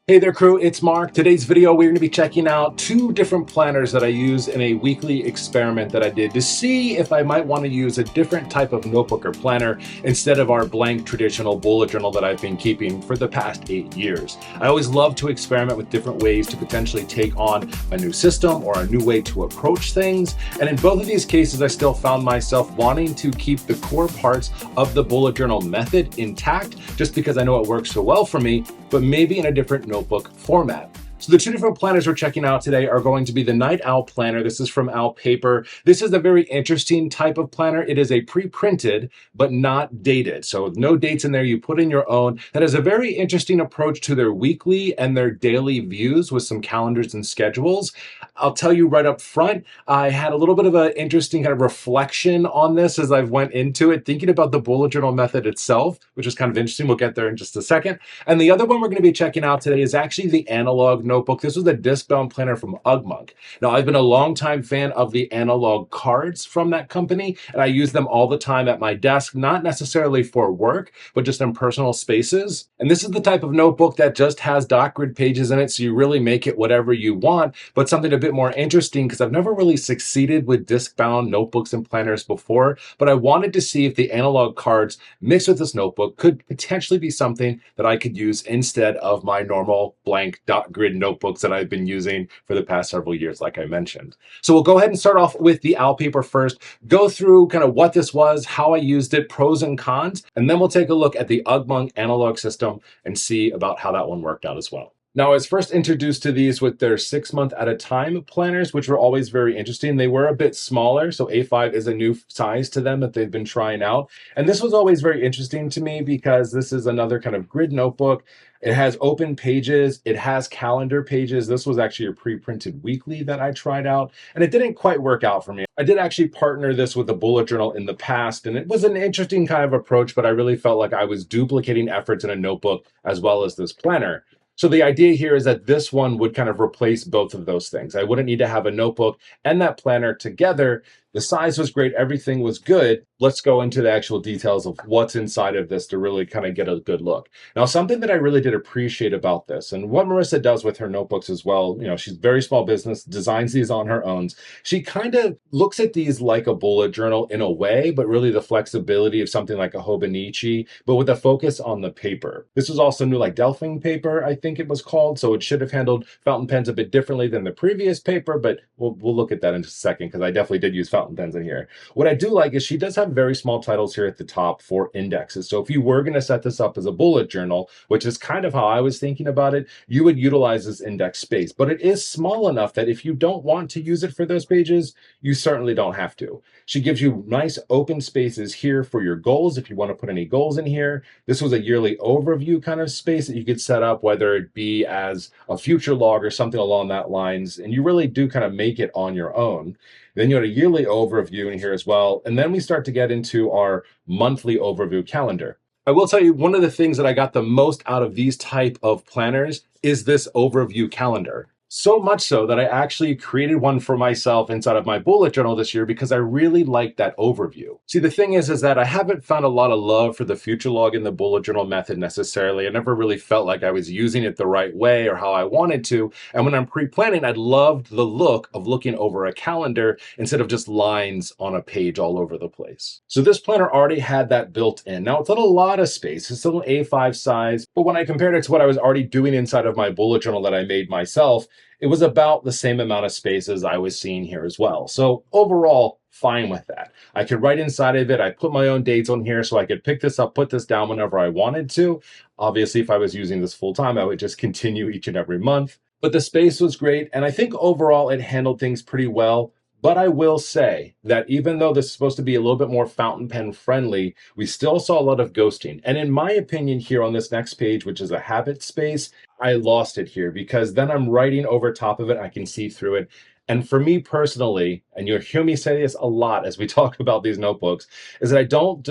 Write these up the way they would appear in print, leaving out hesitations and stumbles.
Hey there crew, it's Mark. Today's video we're going to be checking out two different planners that I use in a weekly experiment that I did to see if I might want to use a different type of notebook or planner instead of our blank traditional bullet journal that I've been keeping for the past 8 years. I always love to experiment with different ways to potentially take on a new system or a new way to approach things, and in both of these cases I still found myself wanting to keep the core parts of the bullet journal method intact just because I know it works so well for me, but maybe in a different notebook format. So the two different planners we're checking out today are going to be the Night Owl planner. This is from Owl Paper. This is a very interesting type of planner. It is a pre-printed, but not dated. So no dates in there. You put in your own. That has a very interesting approach to their weekly and their daily views with some calendars and schedules. I'll tell you right up front, I had a little bit of an interesting kind of reflection on this as I went into it, thinking about the bullet journal method itself, which is kind of interesting. We'll get there in just a second. And the other one we're going to be checking out today is actually the Analog notebook. This was a disc-bound planner from Ugmonk. Now, I've been a longtime fan of the Analog cards from that company, and I use them all the time at my desk, not necessarily for work, but just in personal spaces. And this is the type of notebook that just has dot grid pages in it, so you really make it whatever you want, but something a bit more interesting because I've never really succeeded with disc-bound notebooks and planners before, but I wanted to see if the Analog cards mixed with this notebook could potentially be something that I could use instead of my normal blank dot grid notebooks that I've been using for the past several years, like I mentioned. So we'll go ahead and start off with the Owl Paper first, go through kind of what this was, how I used it, pros and cons, and then we'll take a look at the Ugmonk Analog system and see about how that one worked out as well. Now, I was first introduced to these with their 6-month at a time planners, which were always very interesting. They were a bit smaller, so A5 is a new size to them that they've been trying out. And this was always very interesting to me because this is another kind of grid notebook. It has open pages, it has calendar pages. This was actually a pre-printed weekly that I tried out, and it didn't quite work out for me. I did actually partner this with a bullet journal in the past, and it was an interesting kind of approach, but I really felt like I was duplicating efforts in a notebook as well as this planner. So the idea here is that this one would kind of replace both of those things. I wouldn't need to have a notebook and that planner together. The size was great. Everything was good. Let's go into the actual details of what's inside of this to really kind of get a good look. Now, something that I really did appreciate about this, and what Marissa does with her notebooks as well, she's very small business, designs these on her own. She kind of looks at these like a bullet journal in a way, but really the flexibility of something like a Hobonichi, but with a focus on the paper. This was also new, like Delphine paper, I think it was called. So it should have handled fountain pens a bit differently than the previous paper, but we'll look at that in just a second because I definitely did use fountain pens in here. What I do like is she does have very small titles here at the top for indexes. So if you were going to set this up as a bullet journal, which is kind of how I was thinking about it, you would utilize this index space. But it is small enough that if you don't want to use it for those pages, you certainly don't have to. She gives you nice open spaces here for your goals if you want to put any goals in here. This was a yearly overview kind of space that you could set up, whether it be as a future log or something along that lines. And you really do kind of make it on your own. Then you had a yearly overview in here as well. And then we start to get into our monthly overview calendar. I will tell you, one of the things that I got the most out of these type of planners is this overview calendar. So much so that I actually created one for myself inside of my bullet journal this year because I really like that overview. See, the thing is that I haven't found a lot of love for the future log in the bullet journal method necessarily. I never really felt like I was using it the right way or how I wanted to. And when I'm pre-planning, I loved the look of looking over a calendar instead of just lines on a page all over the place. So this planner already had that built in. Now it's not a lot of space. It's still an A5 size, but when I compared it to what I was already doing inside of my bullet journal that I made myself, it was about the same amount of space as I was seeing here as well. So overall, fine with that. I could write inside of it. I put my own dates on here so I could pick this up, put this down whenever I wanted to. Obviously, if I was using this full time, I would just continue each and every month. But the space was great. And I think overall it handled things pretty well. But I will say that even though this is supposed to be a little bit more fountain pen friendly, we still saw a lot of ghosting. And in my opinion here on this next page, which is a habit space, I lost it here because then I'm writing over top of it. I can see through it. And for me personally, and you'll hear me say this a lot as we talk about these notebooks, is that I don't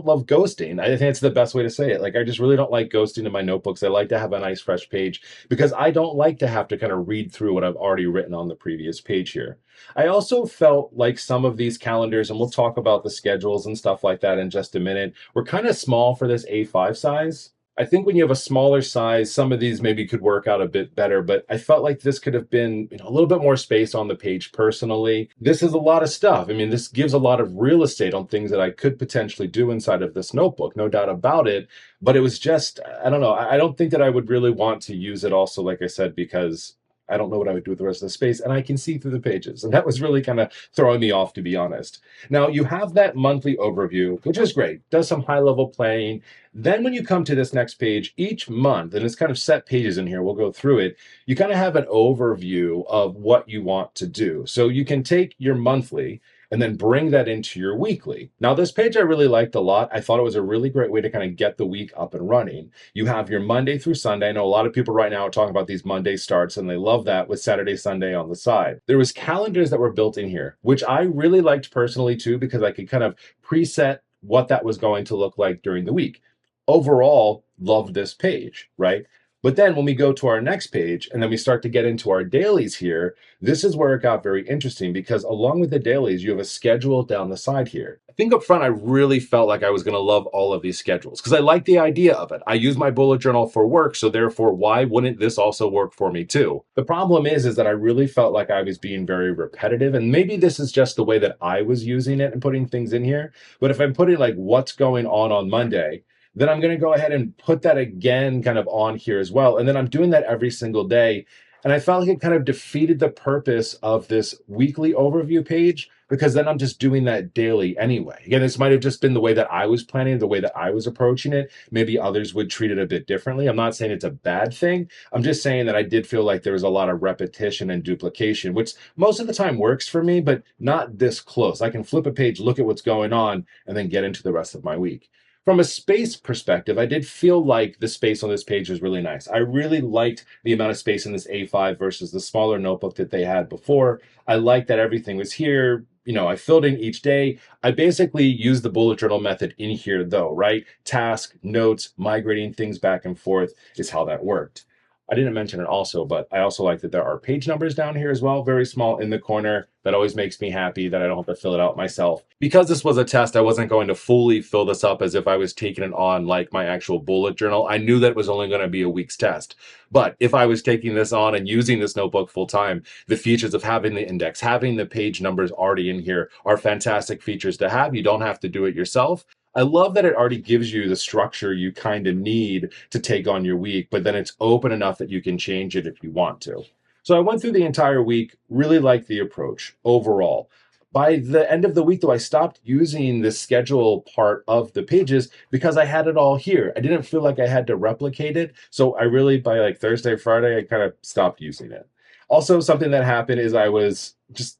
love ghosting. I think it's the best way to say it. Like I just really don't like ghosting in my notebooks. I like to have a nice fresh page because I don't like to have to kind of read through what I've already written on the previous page here. I also felt like some of these calendars, and we'll talk about the schedules and stuff like that in just a minute, were kind of small for this A5 size. I think when you have a smaller size, some of these maybe could work out a bit better, but I felt like this could have been, a little bit more space on the page personally. This is a lot of stuff. I mean, this gives a lot of real estate on things that I could potentially do inside of this notebook, no doubt about it. But it was just, I don't know. I don't think that I would really want to use it also, like I said, because I don't know what I would do with the rest of the space, and I can see through the pages. And that was really kind of throwing me off, to be honest. Now, you have that monthly overview, which is great, does some high level planning. Then, when you come to this next page, each month, and it's kind of set pages in here, we'll go through it, you kind of have an overview of what you want to do. So you can take your monthly and then bring that into your weekly. Now, this page I really liked a lot. I thought it was a really great way to kind of get the week up and running. You have your Monday through Sunday. I know a lot of people right now are talking about these Monday starts, and they love that with Saturday, Sunday on the side. There was calendars that were built in here, which I really liked personally too, because I could kind of preset what that was going to look like during the week. Overall, loved this page, right? But then when we go to our next page and then we start to get into our dailies here, this is where it got very interesting, because along with the dailies, you have a schedule down the side here. I think up front, I really felt like I was going to love all of these schedules because I like the idea of it. I use my bullet journal for work, so therefore, why wouldn't this also work for me too? The problem is that I really felt like I was being very repetitive, and maybe this is just the way that I was using it and putting things in here. But if I'm putting like what's going on Monday, then I'm going to go ahead and put that again kind of on here as well. And then I'm doing that every single day. And I felt like it kind of defeated the purpose of this weekly overview page, because then I'm just doing that daily anyway. Again, this might have just been the way that I was planning, the way that I was approaching it. Maybe others would treat it a bit differently. I'm not saying it's a bad thing. I'm just saying that I did feel like there was a lot of repetition and duplication, which most of the time works for me, but not this close. I can flip a page, look at what's going on, and then get into the rest of my week. From a space perspective, I did feel like the space on this page was really nice. I really liked the amount of space in this A5 versus the smaller notebook that they had before. I liked that everything was here. I filled in each day. I basically used the bullet journal method in here though, right? Task, notes, migrating things back and forth is how that worked. I didn't mention it also, but I also like that there are page numbers down here as well, very small in the corner. That always makes me happy that I don't have to fill it out myself. Because this was a test, I wasn't going to fully fill this up as if I was taking it on like my actual bullet journal. I knew that it was only going to be a week's test. But if I was taking this on and using this notebook full time, the features of having the index, having the page numbers already in here are fantastic features to have. You don't have to do it yourself. I love that it already gives you the structure you kind of need to take on your week, but then it's open enough that you can change it if you want to. So I went through the entire week, really liked the approach overall. By the end of the week, though, I stopped using the schedule part of the pages because I had it all here. I didn't feel like I had to replicate it. So I really, by like Thursday, Friday, I kind of stopped using it. Also, something that happened is I was just,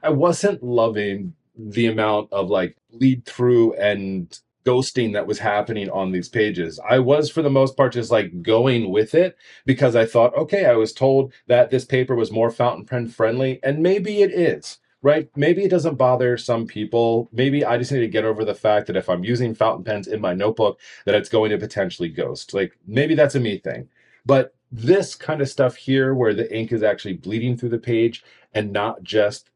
I wasn't loving the amount of like bleed through and ghosting that was happening on these pages. I was, for the most part, just like going with it because I thought, okay, I was told that this paper was more fountain pen friendly, and maybe it is, right? Maybe it doesn't bother some people. Maybe I just need to get over the fact that if I'm using fountain pens in my notebook, that it's going to potentially ghost. Like maybe that's a me thing. But this kind of stuff here where the ink is actually bleeding through the page and not just,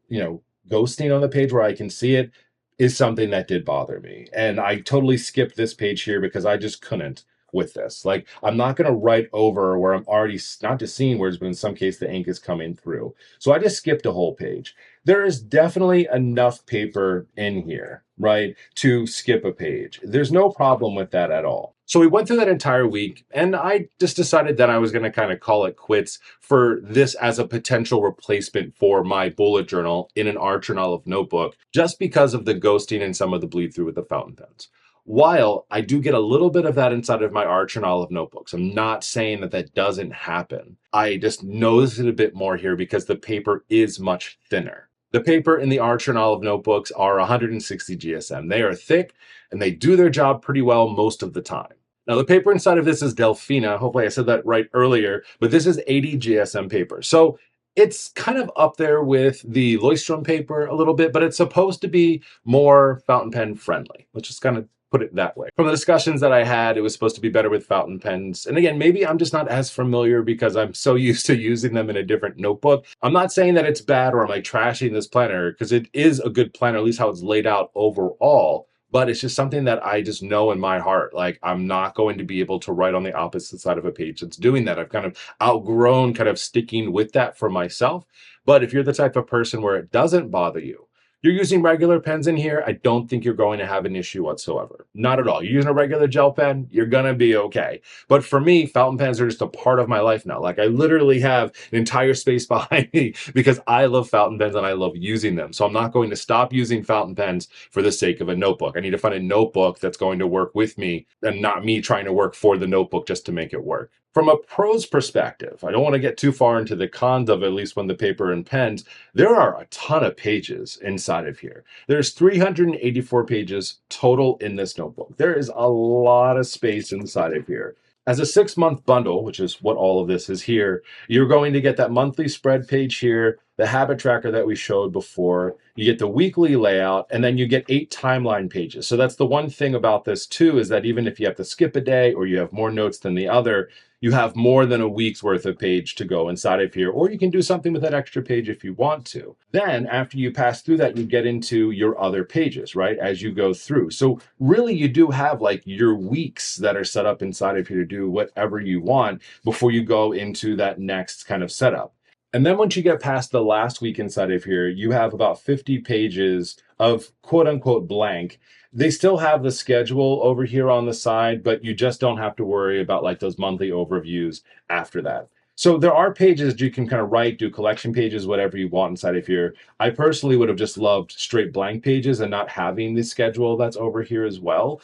ghosting on the page where I can see it, is something that did bother me. And I totally skipped this page here because I just couldn't with this. Like, I'm not going to write over where I'm already not just seeing words, but in some case the ink is coming through. So I just skipped a whole page. There is definitely enough paper in here, right, to skip a page. There's no problem with that at all. So we went through that entire week, and I just decided that I was going to kind of call it quits for this as a potential replacement for my bullet journal in an Art Journal notebook, just because of the ghosting and some of the bleed through with the fountain pens. While I do get a little bit of that inside of my Art Journal notebooks, I'm not saying that that doesn't happen. I just notice it a bit more here because the paper is much thinner. The paper in the Art Journal notebooks are 160 GSM. They are thick and they do their job pretty well most of the time. Now, the paper inside of this is Delphina. Hopefully I said that right earlier, but this is 80 GSM paper. So it's kind of up there with the Leuchtturm paper a little bit, but it's supposed to be more fountain pen friendly. Let's just kind of put it that way. From the discussions that I had, it was supposed to be better with fountain pens. And again, maybe I'm just not as familiar because I'm so used to using them in a different notebook. I'm not saying that it's bad or I'm like trashing this planner, because it is a good planner, at least how it's laid out overall. but it's just something that I just know in my heart. Like, I'm not going to be able to write on the opposite side of a page that's doing that. I've kind of outgrown kind of sticking with that for myself. But if you're the type of person where it doesn't bother you, you're using regular pens in here, I don't think you're going to have an issue whatsoever. Not at all. You're using a regular gel pen, you're going to be okay. But for me, fountain pens are just a part of my life now. Like, I literally have an entire space behind me because I love fountain pens and I love using them. So I'm not going to stop using fountain pens for the sake of a notebook. I need to find a notebook that's going to work with me and not me trying to work for the notebook just to make it work. From a pro's perspective, I don't want to get too far into the cons of at least when the paper and pens, there are a ton of pages inside of here. There's 384 pages total in this notebook. There is a lot of space inside of here. As a 6-month bundle, which is what all of this is here, you're going to get that monthly spread page here, the habit tracker that we showed before, you get the weekly layout, and then you get 8 timeline pages. So that's the one thing about this too, is that even if you have to skip a day or you have more notes than the other, you have more than a week's worth of page to go inside of here, or you can do something with that extra page if you want to. Then after you pass through that, you get into your other pages, right, as you go through. So really you do have like your weeks that are set up inside of here to do whatever you want before you go into that next kind of setup. And then once you get past the last week inside of here, you have about 50 pages of quote unquote blank. They still have the schedule over here on the side, but you just don't have to worry about like those monthly overviews after that. So there are pages you can kind of write, do collection pages, whatever you want inside of here. I personally would have just loved straight blank pages and not having the schedule that's over here as well.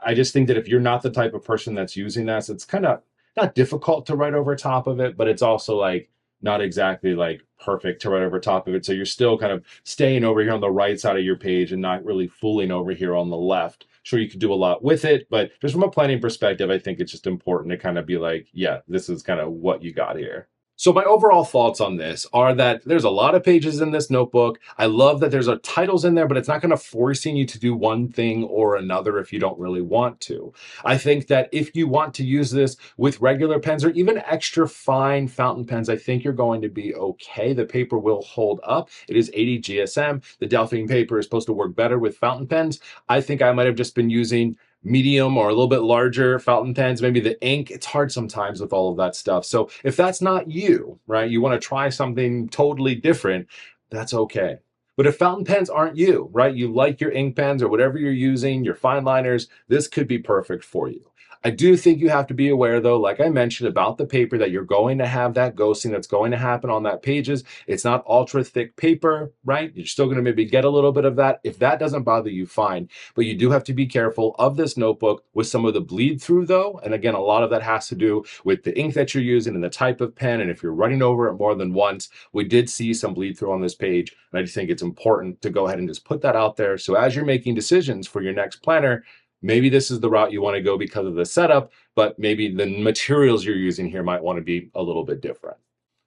I just think that if you're not the type of person that's using that, so it's kind of not difficult to write over top of it, but it's also like not exactly like perfect to write over top of it. So you're still kind of staying over here on the right side of your page and not really fooling over here on the left. Sure, you could do a lot with it, but just from a planning perspective, I think it's just important to kind of be like, yeah, this is kind of what you got here. So my overall thoughts on this are that there's a lot of pages in this notebook. I love that there's titles in there, but it's not kind of forcing you to do one thing or another if you don't really want to. I think that if you want to use this with regular pens or even extra fine fountain pens, I think you're going to be okay. The paper will hold up. It is 80 GSM. The Delphine paper is supposed to work better with fountain pens. I think I might have just been using medium or a little bit larger fountain pens, maybe the ink. It's hard sometimes with all of that stuff. So if that's not you, right, you want to try something totally different, that's okay. But if fountain pens aren't you, right, you like your ink pens or whatever you're using, your fine liners, this could be perfect for you. I do think you have to be aware, though, like I mentioned, about the paper, that you're going to have that ghosting that's going to happen on that pages. It's not ultra thick paper, right? You're still going to maybe get a little bit of that. If that doesn't bother you, fine. But you do have to be careful of this notebook with some of the bleed through, though. And again, a lot of that has to do with the ink that you're using and the type of pen. And if you're running over it more than once, we did see some bleed through on this page. And I just think it's important to go ahead and just put that out there. So as you're making decisions for your next planner, maybe this is the route you want to go because of the setup, but maybe the materials you're using here might want to be a little bit different.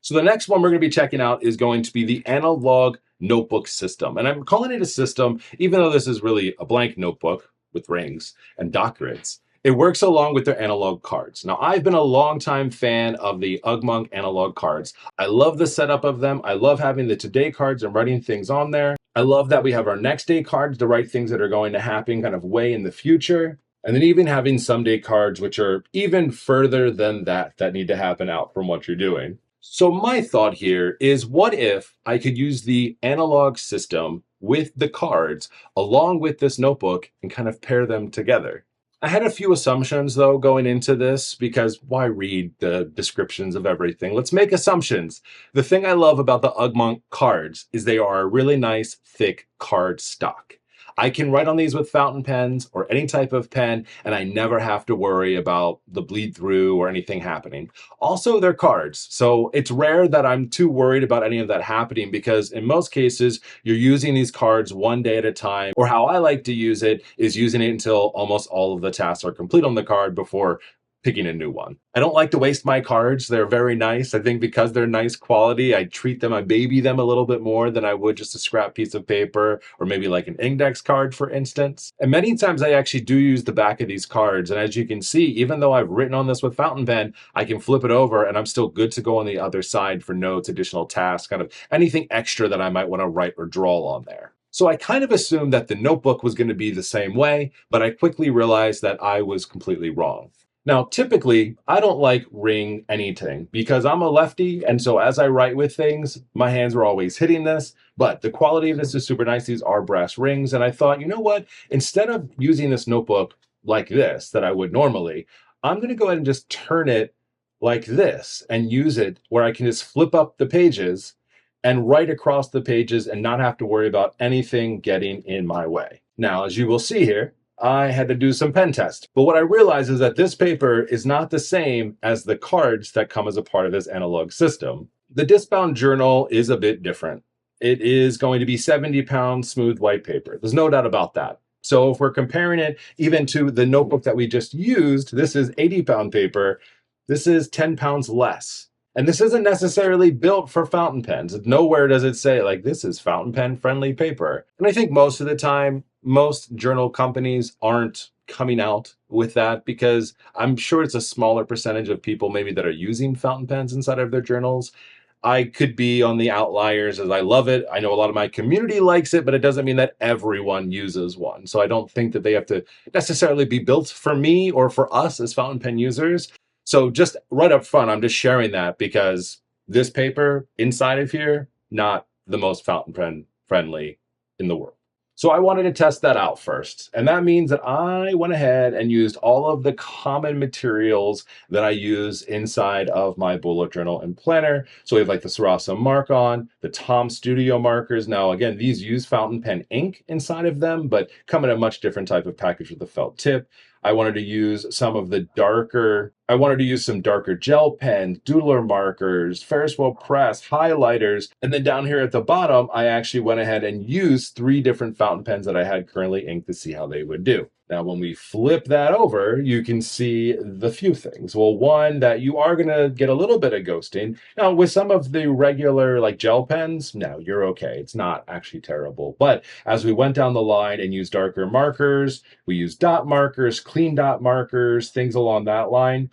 So the next one we're going to be checking out is going to be the Analog notebook system. And I'm calling it a system, even though this is really a blank notebook with rings and dot grids. It works along with their analog cards. Now, I've been a longtime fan of the Ugmonk Analog cards. I love the setup of them. I love having the today cards and writing things on there. I love that we have our next day cards to write things that are going to happen kind of way in the future. And then even having someday cards, which are even further than that need to happen out from what you're doing. So my thought here is, what if I could use the analog system with the cards along with this notebook and kind of pair them together? I had a few assumptions, though, going into this, because why read the descriptions of everything? Let's make assumptions. The thing I love about the Ugmonk cards is they are a really nice, thick card stock. I can write on these with fountain pens or any type of pen, and I never have to worry about the bleed through or anything happening. Also, they're cards, so it's rare that I'm too worried about any of that happening, because in most cases, you're using these cards one day at a time, or how I like to use it is using it until almost all of the tasks are complete on the card before picking a new one. I don't like to waste my cards. They're very nice. I think because they're nice quality, I treat them, I baby them a little bit more than I would just a scrap piece of paper or maybe like an index card, for instance. And many times I actually do use the back of these cards. And as you can see, even though I've written on this with fountain pen, I can flip it over and I'm still good to go on the other side for notes, additional tasks, kind of anything extra that I might want to write or draw on there. So I kind of assumed that the notebook was going to be the same way, but I quickly realized that I was completely wrong. Now, typically, I don't like ring anything because I'm a lefty. And so as I write with things, my hands are always hitting this. But the quality of this is super nice. These are brass rings. And I thought, you know what? Instead of using this notebook like this that I would normally, I'm going to go ahead and just turn it like this and use it where I can just flip up the pages and write across the pages and not have to worry about anything getting in my way. Now, as you will see here, I had to do some pen tests. But what I realized is that this paper is not the same as the cards that come as a part of this analog system. The disc-bound journal is a bit different. It is going to be 70-pound smooth white paper. There's no doubt about that. So if we're comparing it even to the notebook that we just used, this is 80-pound paper. This is 10 pounds less. And this isn't necessarily built for fountain pens. Nowhere does it say, like, this is fountain pen friendly paper. And I think most of the time, most journal companies aren't coming out with that because I'm sure it's a smaller percentage of people maybe that are using fountain pens inside of their journals. I could be on the outliers as I love it. I know a lot of my community likes it, but it doesn't mean that everyone uses one. So I don't think that they have to necessarily be built for me or for us as fountain pen users. So just right up front, I'm just sharing that because this paper inside of here, not the most fountain pen friendly in the world. So I wanted to test that out first. And that means that I went ahead and used all of the common materials that I use inside of my bullet journal and planner. So we have like the Sarasa Mark-On, the Tom Studio markers. Now, again, these use fountain pen ink inside of them, but come in a much different type of package with a felt tip. I wanted to use some darker gel pens, doodler markers, Ferris wheel press, highlighters. And then down here at the bottom, I actually went ahead and used 3 different fountain pens that I had currently inked to see how they would do. Now, when we flip that over, you can see the few things. Well, one, that you are going to get a little bit of ghosting. Now, with some of the regular like gel pens, no, you're okay. It's not actually terrible. But as we went down the line and used darker markers, we used dot markers, clean dot markers, things along that line,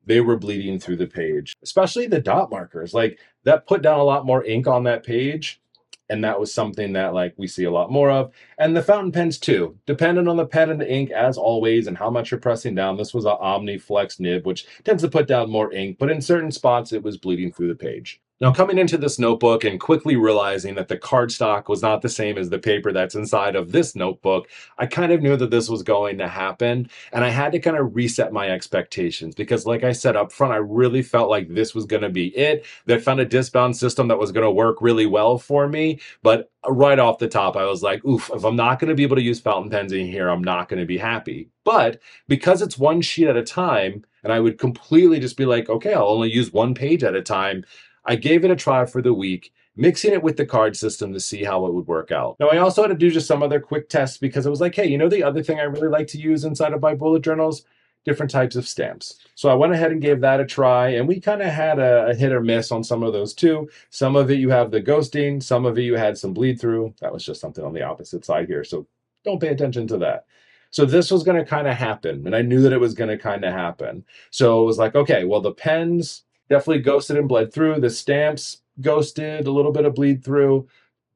they were bleeding through the page, especially the dot markers. Like that put down a lot more ink on that page. And that was something that like we see a lot more of. And the fountain pens too, depending on the pen and the ink as always and how much you're pressing down. This was an OmniFlex nib, which tends to put down more ink, but in certain spots it was bleeding through the page. Now, coming into this notebook and quickly realizing that the cardstock was not the same as the paper that's inside of this notebook, I kind of knew that this was going to happen. And I had to kind of reset my expectations because, like I said up front, I really felt like this was going to be it. They found a disc-bound system that was going to work really well for me. But right off the top, I was like, oof, if I'm not going to be able to use fountain pens in here, I'm not going to be happy. But because it's one sheet at a time, and I would completely just be like, okay, I'll only use one page at a time, I gave it a try for the week, mixing it with the card system to see how it would work out. Now, I also had to do just some other quick tests because I was like, hey, you know, the other thing I really like to use inside of my bullet journals? Different types of stamps. So I went ahead and gave that a try, and we kind of had a hit or miss on some of those too. Some of it you have the ghosting, some of it you had some bleed through. That was just something on the opposite side here, so don't pay attention to that. So this was going to kind of happen, and I knew that it was going to kind of happen. So it was like, okay, well, the pens definitely ghosted and bled through. The stamps ghosted, a little bit of bleed through,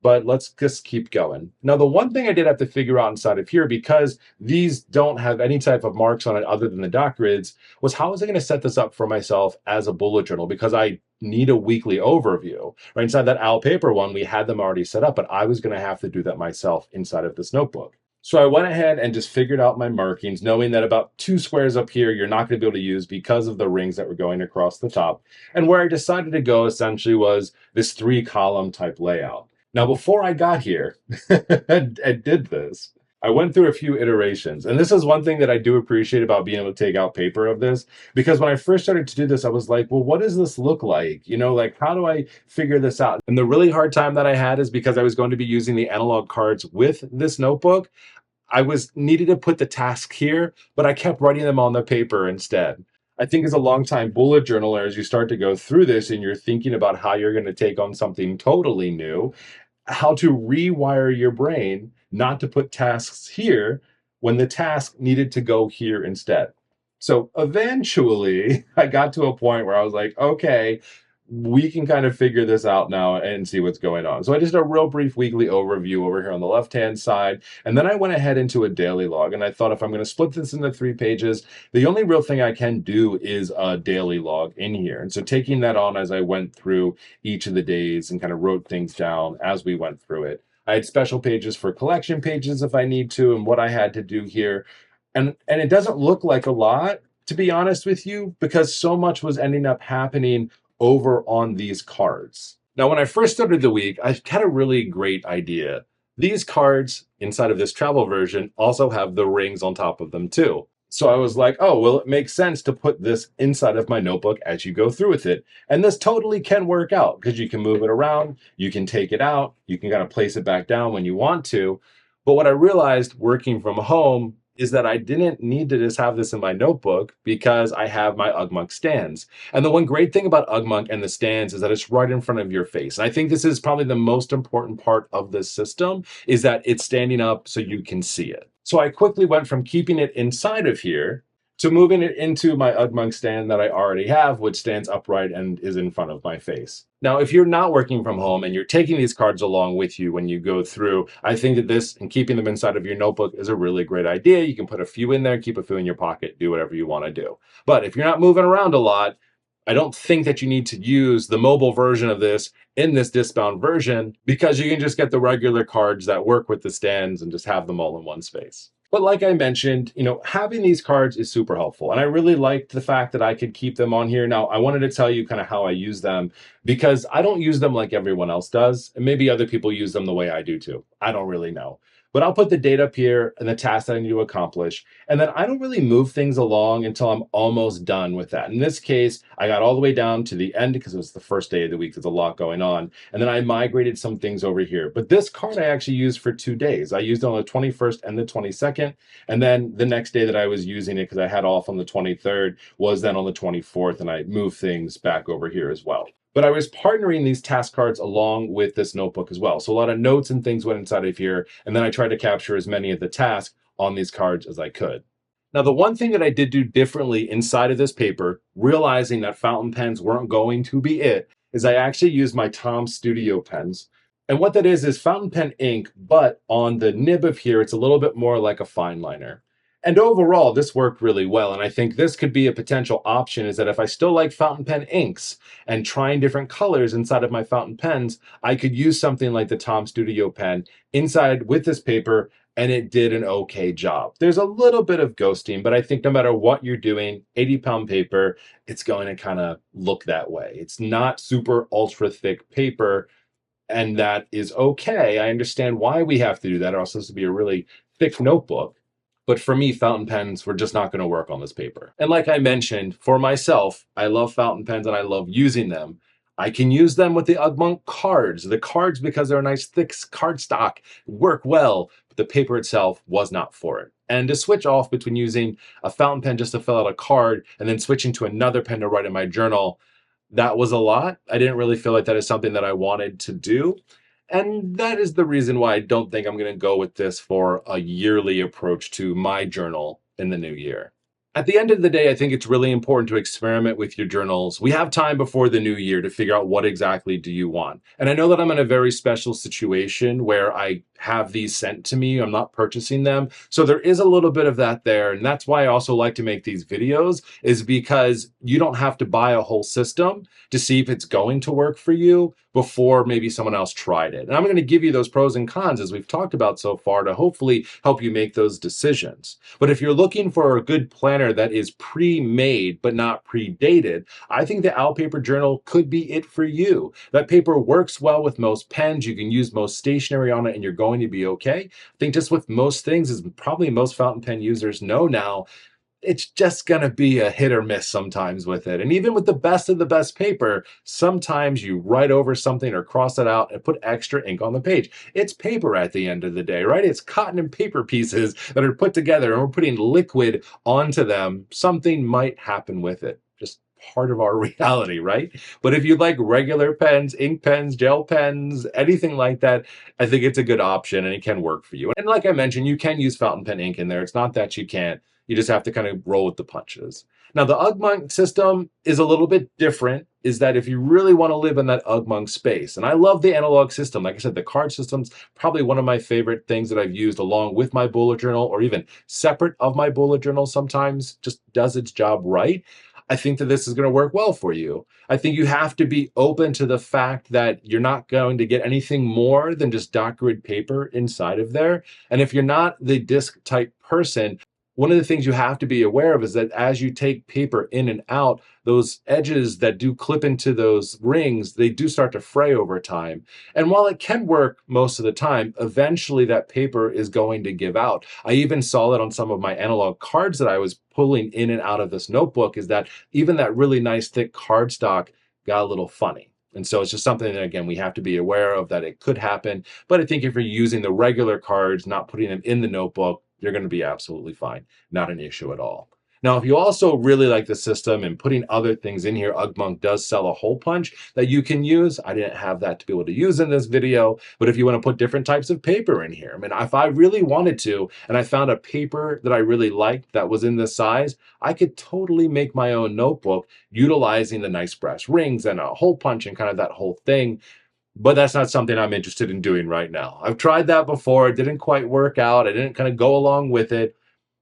but let's just keep going. Now, the one thing I did have to figure out inside of here, because these don't have any type of marks on it other than the dot grids, was how was I going to set this up for myself as a bullet journal? Because I need a weekly overview. Right inside that Al paper one, we had them already set up, but I was going to have to do that myself inside of this notebook. So I went ahead and just figured out my markings, knowing that about 2 squares up here, you're not going to be able to use because of the rings that were going across the top. And where I decided to go essentially was this 3-column type layout. Now, before I got here and did this, I went through a few iterations. And this is one thing that I do appreciate about being able to take out paper of this, because when I first started to do this, I was like, well, what does this look like? You know, like, how do I figure this out? And the really hard time that I had is because I was going to be using the analog cards with this notebook. I was needed to put the task here, but I kept writing them on the paper instead. I think as a longtime bullet journaler, as you start to go through this and you're thinking about how you're going to take on something totally new, how to rewire your brain not to put tasks here when the task needed to go here instead. So eventually I got to a point where I was like, okay, we can kind of figure this out now and see what's going on. So I just did a real brief weekly overview over here on the left-hand side, and then I went ahead into a daily log, and I thought if I'm going to split this into 3 pages, the only real thing I can do is a daily log in here. And so taking that on as I went through each of the days and kind of wrote things down as we went through it. I had special pages for collection pages if I need to, and what I had to do here. And it doesn't look like a lot, to be honest with you, because so much was ending up happening over on these cards. Now, when I first started the week, I had a really great idea. These cards inside of this travel version also have the rings on top of them too. So I was like, oh, well, it makes sense to put this inside of my notebook as you go through with it. And this totally can work out because you can move it around, you can take it out, you can kind of place it back down when you want to. But what I realized working from home is that I didn't need to just have this in my notebook because I have my Ugmonk stands. And the one great thing about Ugmonk and the stands is that it's right in front of your face. And I think this is probably the most important part of this system is that it's standing up so you can see it. So I quickly went from keeping it inside of here to moving it into my Ugmonk stand that I already have, which stands upright and is in front of my face. Now, if you're not working from home and you're taking these cards along with you when you go through, I think that this and keeping them inside of your notebook is a really great idea. You can put a few in there, keep a few in your pocket, do whatever you want to do. But if you're not moving around a lot, I don't think that you need to use the mobile version of this in this discbound version because you can just get the regular cards that work with the stands and just have them all in one space. But like I mentioned, having these cards is super helpful. And I really liked the fact that I could keep them on here. Now, I wanted to tell you kind of how I use them because I don't use them like everyone else does. And maybe other people use them the way I do too. I don't really know. But I'll put the date up here and the task that I need to accomplish. And then I don't really move things along until I'm almost done with that. In this case, I got all the way down to the end because it was the first day of the week. There's a lot going on. And then I migrated some things over here. But this card I actually used for 2 days. I used it on the 21st and the 22nd. And then the next day that I was using it, because I had off on the 23rd, was then on the 24th. And I moved things back over here as well. But I was partnering these task cards along with this notebook as well. So a lot of notes and things went inside of here. And then I tried to capture as many of the tasks on these cards as I could. Now, the one thing that I did do differently inside of this paper, realizing that fountain pens weren't going to be it, is I actually used my Tom Studio pens. And what that is fountain pen ink, but on the nib of here, it's a little bit more like a fine liner. And overall, this worked really well. And I think this could be a potential option is that if I still like fountain pen inks and trying different colors inside of my fountain pens, I could use something like the Tom Studio pen inside with this paper, and it did an okay job. There's a little bit of ghosting, but I think no matter what you're doing, 80-pound paper, it's going to kind of look that way. It's not super ultra thick paper, and that is okay. I understand why we have to do that. It also has to be a really thick notebook. But for me, fountain pens were just not going to work on this paper. And like I mentioned, for myself, I love fountain pens and I love using them. I can use them with the Ugmonk cards. The cards, because they're a nice thick cardstock, work well, but the paper itself was not for it. And to switch off between using a fountain pen just to fill out a card and then switching to another pen to write in my journal, that was a lot. I didn't really feel like that is something that I wanted to do. And that is the reason why I don't think I'm going to go with this for a yearly approach to my journal in the new year. At the end of the day, I think it's really important to experiment with your journals. We have time before the new year to figure out what exactly do you want. And I know that I'm in a very special situation where I have these sent to me. I'm not purchasing them. So there is a little bit of that there. And that's why I also like to make these videos, is because you don't have to buy a whole system to see if it's going to work for you before maybe someone else tried it. And I'm going to give you those pros and cons as we've talked about so far to hopefully help you make those decisions. But if you're looking for a good planner that is pre-made but not predated, I think the Owl Paper Journal could be it for you. That paper works well with most pens. You can use most stationery on it and you're going to be okay. I think just with most things, as probably most fountain pen users know now, it's just going to be a hit or miss sometimes with it. And even with the best of the best paper, sometimes you write over something or cross it out and put extra ink on the page. It's paper at the end of the day, right? It's cotton and paper pieces that are put together and we're putting liquid onto them. Something might happen with it. Just part of our reality, right? But if you like regular pens, ink pens, gel pens, anything like that, I think it's a good option and it can work for you. And like I mentioned, you can use fountain pen ink in there. It's not that you can't. You just have to kind of roll with the punches. Now, the Ugmonk system is a little bit different, is that if you really want to live in that Ugmonk space, and I love the analog system. Like I said, the card system's probably one of my favorite things that I've used along with my bullet journal or even separate of my bullet journal sometimes, just does its job right. I think that this is going to work well for you. I think you have to be open to the fact that you're not going to get anything more than just dot grid paper inside of there. And if you're not the disc type person, one of the things you have to be aware of is that as you take paper in and out, those edges that do clip into those rings, they do start to fray over time. And while it can work most of the time, eventually that paper is going to give out. I even saw that on some of my analog cards that I was pulling in and out of this notebook, is that even that really nice thick cardstock got a little funny. And so it's just something that, again, we have to be aware of, that it could happen. But I think if you're using the regular cards, not putting them in the notebook, you're going to be absolutely fine. Not an issue at all. Now, if you also really like the system and putting other things in here, Ugmonk does sell a hole punch that you can use. I didn't have that to be able to use in this video, but if you want to put different types of paper in here, I mean, if I really wanted to, and I found a paper that I really liked that was in this size, I could totally make my own notebook utilizing the nice brass rings and a hole punch and kind of that whole thing. But that's not something I'm interested in doing right now. I've tried that before. It didn't quite work out. I didn't kind of go along with it.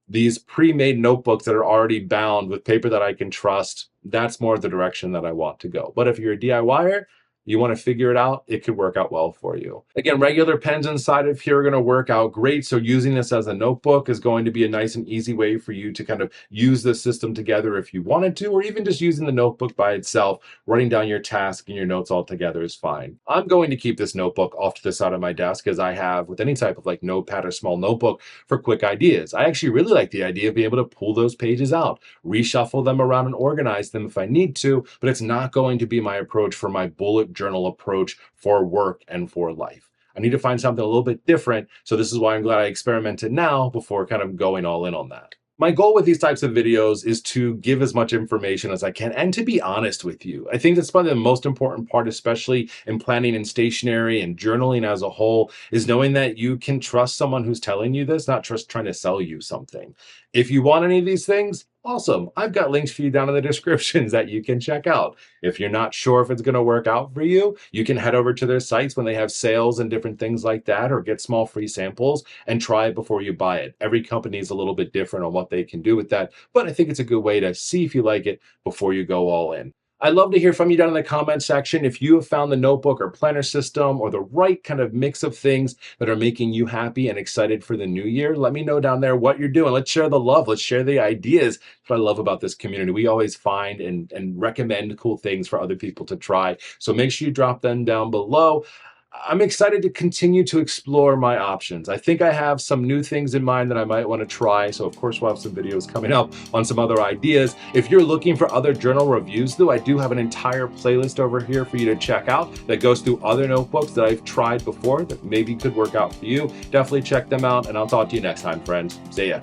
These pre-made notebooks that are already bound with paper that I can trust, that's more the direction that I want to go. But if you're a DIYer, you want to figure it out, it could work out well for you. Again, regular pens inside of here are going to work out great. So using this as a notebook is going to be a nice and easy way for you to kind of use the system together if you wanted to, or even just using the notebook by itself, writing down your task and your notes all together is fine. I'm going to keep this notebook off to the side of my desk, as I have with any type of like notepad or small notebook, for quick ideas. I actually really like the idea of being able to pull those pages out, reshuffle them around and organize them if I need to, but it's not going to be my approach for my bullet journal approach for work and for life. I need to find something a little bit different. So this is why I'm glad I experimented now before kind of going all in on that. My goal with these types of videos is to give as much information as I can and to be honest with you. I think that's probably the most important part, especially in planning and stationery and journaling as a whole, is knowing that you can trust someone who's telling you this, not just trying to sell you something. If you want any of these things, awesome. I've got links for you down in the descriptions that you can check out. If you're not sure if it's going to work out for you, you can head over to their sites when they have sales and different things like that, or get small free samples and try it before you buy it. Every company is a little bit different on what they can do with that, but I think it's a good way to see if you like it before you go all in. I'd love to hear from you down in the comment section if you have found the notebook or planner system or the right kind of mix of things that are making you happy and excited for the new year. Let me know down there what you're doing. Let's share the love. Let's share the ideas. That's what I love about this community. We always find and recommend cool things for other people to try. So make sure you drop them down below. I'm excited to continue to explore my options. I think I have some new things in mind that I might want to try. So of course we'll have some videos coming up on some other ideas. If you're looking for other journal reviews though, I do have an entire playlist over here for you to check out that goes through other notebooks that I've tried before that maybe could work out for you. Definitely check them out, and I'll talk to you next time, friends. See ya.